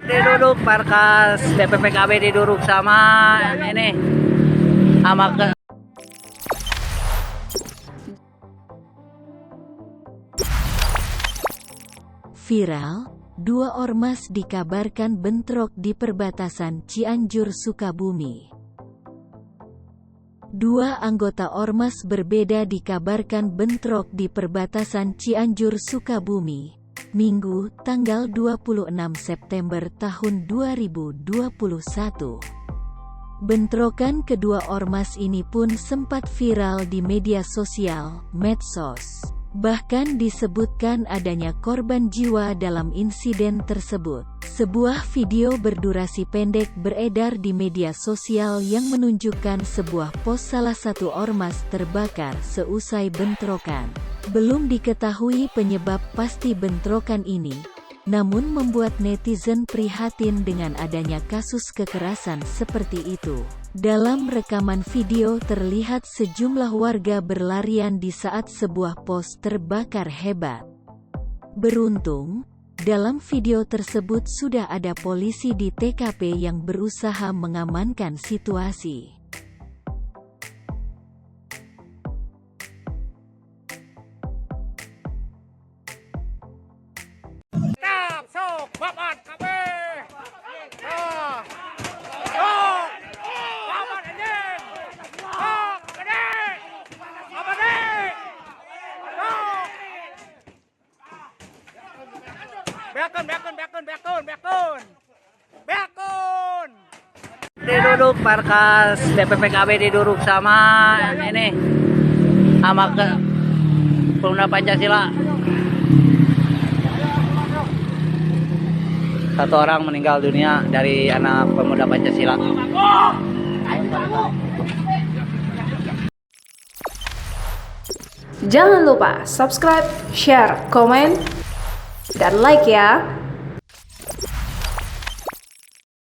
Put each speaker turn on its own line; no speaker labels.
Diduduk markas DPPKB diduduk sama ini sama ke
viral, dua ormas dikabarkan bentrok di perbatasan Cianjur Sukabumi. Dua anggota ormas berbeda dikabarkan bentrok di perbatasan Cianjur Sukabumi, Minggu, tanggal 26 September tahun 2021. Bentrokan kedua ormas ini pun sempat viral di media sosial, medsos. Bahkan disebutkan adanya korban jiwa dalam insiden tersebut. Sebuah video berdurasi pendek beredar di media sosial yang menunjukkan sebuah pos salah satu ormas terbakar seusai bentrokan. Belum diketahui penyebab pasti bentrokan ini, namun membuat netizen prihatin dengan adanya kasus kekerasan seperti itu. Dalam rekaman video terlihat sejumlah warga berlarian di saat sebuah pos terbakar hebat. Beruntung, dalam video tersebut sudah ada polisi di TKP yang berusaha mengamankan situasi.
Bekun. Diduduk markas DPPKB diduduk sama ini sama ke Pemuda Pancasila. Satu orang meninggal dunia dari anak Pemuda Pancasila.
Jangan lupa subscribe, share, komen, dan like ya.